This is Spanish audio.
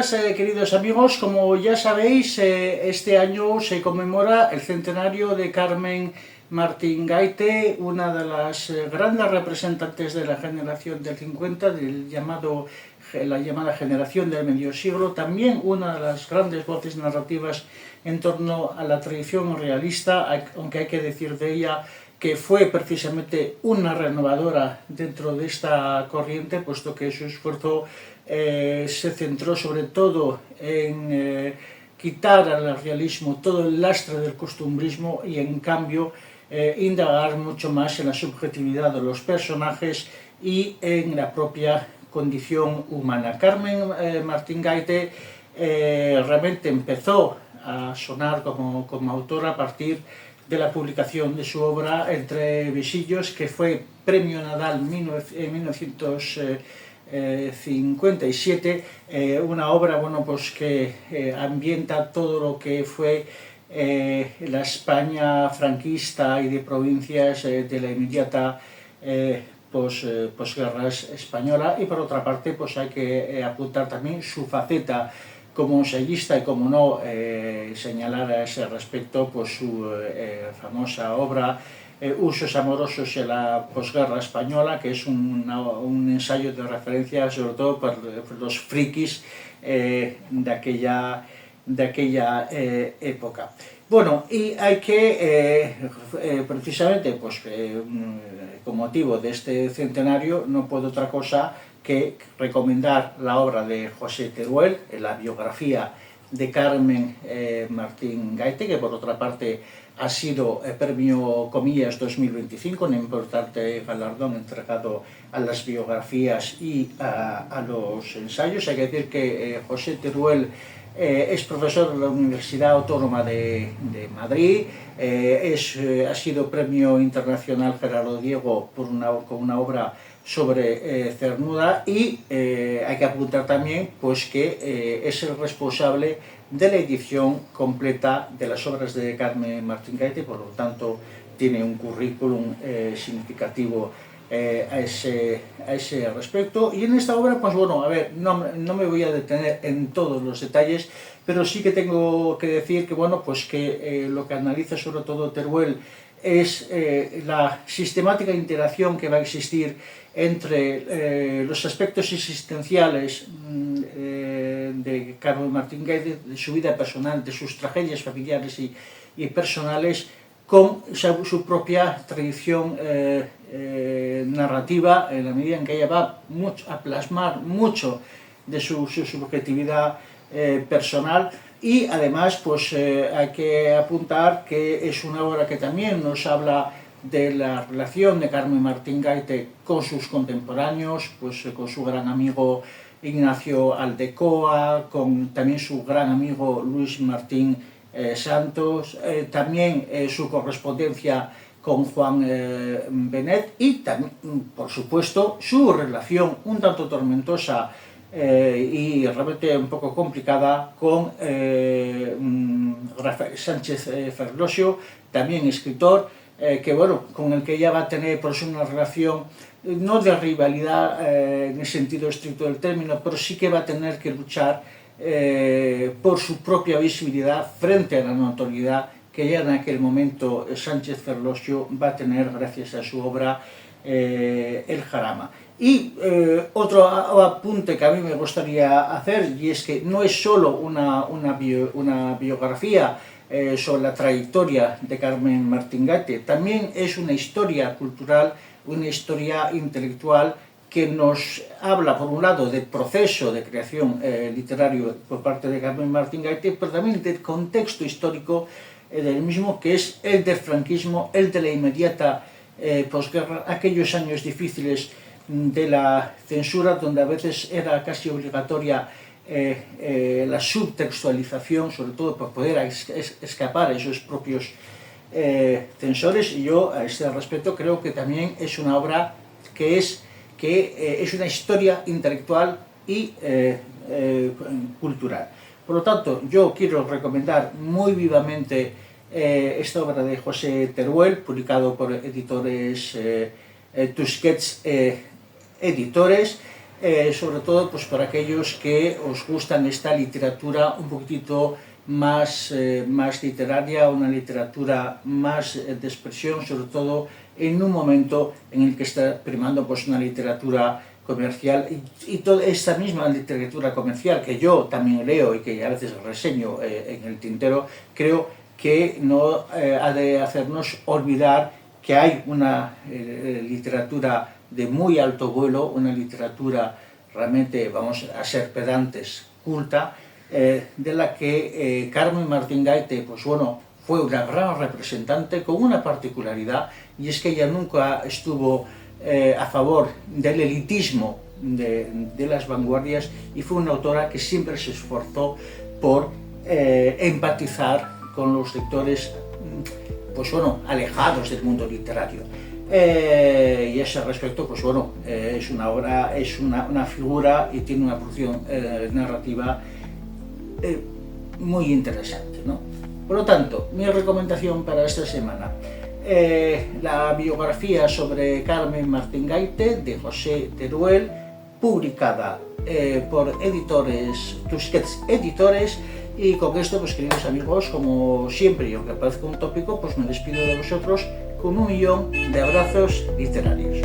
días, queridos amigos. Como ya sabéis, este año se conmemora el centenario de Carmen Martín Gaite, una de las grandes representantes de la generación del 50, la llamada generación del medio siglo, también una de las grandes voces narrativas en torno a la tradición realista, aunque hay que decir de ella que fue precisamente una renovadora dentro de esta corriente, puesto que su esfuerzo se centró sobre todo en quitar al realismo todo el lastre del costumbrismo y en cambio indagar mucho más en la subjetividad de los personajes y en la propia condición humana. Carmen Martín Gaite realmente empezó a sonar como autora a partir de la publicación de su obra Entre Visillos, que fue Premio Nadal en 1957, una obra pues, que ambienta todo lo que fue la España franquista y de provincias de la inmediata posguerra española, y por otra parte pues hay que apuntar también su faceta como ensayista y, como no, señalar a ese respecto pues su famosa obra Usos amorosos en la posguerra española, que es un ensayo de referencia sobre todo por los frikis de aquella época. Bueno, y hay que, precisamente, pues con motivo de este centenario, no puedo otra cosa que recomendar la obra de José Teruel, la biografía de Carmen Martín Gaite, que por otra parte ha sido premio Comillas 2025, un importante galardón entregado a las biografías y a los ensayos. Hay que decir que José Teruel es profesor de la Universidad Autónoma de Madrid, ha sido premio internacional Gerardo Diego con una obra sobre Cernuda, y hay que apuntar también pues, que es el responsable de la edición completa de las obras de Carmen Martín Gaite, por lo tanto tiene un currículum significativo a ese respecto. Y en esta obra, pues bueno, a ver, no me voy a detener en todos los detalles, pero sí que tengo que decir que, bueno, pues que lo que analiza sobre todo Teruel es la sistemática interacción que va a existir entre los aspectos existenciales de Carmen Martín Gaite, de su vida personal, de sus tragedias familiares y personales, con su propia tradición narrativa, en la medida en que ella va a plasmar mucho de su subjetividad personal. Y además pues hay que apuntar que es una obra que también nos habla de la relación de Carmen Martín Gaite con sus contemporáneos, pues con su gran amigo Ignacio Aldecoa, con también su gran amigo Luis Martín Santos, también su correspondencia con Juan Benet, y también, por supuesto, su relación un tanto tormentosa y realmente un poco complicada con Rafael Sánchez Ferlosio, también escritor, que bueno, con el que ella va a tener pues, una relación no de rivalidad en el sentido estricto del término, pero sí que va a tener que luchar por su propia visibilidad frente a la notoriedad que ya en aquel momento Sánchez Ferlosio va a tener gracias a su obra El Jarama. Y otro apunte que a mí me gustaría hacer, y es que no es solo una biografía sobre la trayectoria de Carmen Martín Gaite, también es una historia cultural, una historia intelectual que nos habla, por un lado, del proceso de creación literario por parte de Carmen Martín Gaite, pero también del contexto histórico del mismo, que es el del franquismo, el de la inmediata posguerra, aquellos años difíciles de la censura, donde a veces era casi obligatoria la subtextualización, sobre todo por poder escapar a esos propios censores. Y yo, a este respecto, creo que también es una obra que es una historia intelectual y cultural. Por lo tanto, yo quiero recomendar muy vivamente esta obra de José Teruel, publicado por editores Tusquets Editores. sobre todo pues para aquellos que os gustan esta literatura un poquitito más literaria, una literatura más de expresión, sobre todo en un momento en el que está primando pues una literatura comercial y toda esta misma literatura comercial que yo también leo y que a veces reseño en el tintero, creo que no ha de hacernos olvidar que hay una literatura de muy alto vuelo, una literatura realmente, vamos a ser pedantes, culta, de la que Carmen Martín Gaite, pues bueno, fue una gran representante con una particularidad, y es que ella nunca estuvo a favor del elitismo de las vanguardias, y fue una autora que siempre se esforzó por empatizar con los lectores, pues bueno, alejados del mundo literario. Y a ese respecto, pues bueno, es una obra, es una figura y tiene una producción narrativa muy interesante, ¿no? Por lo tanto, mi recomendación para esta semana, la biografía sobre Carmen Martín Gaite de José Teruel, publicada por editores, Tusquets Editores. Y con esto, pues queridos amigos, como siempre, y aunque parezca un tópico, pues me despido de vosotros con 1.000.000 de abrazos literarios.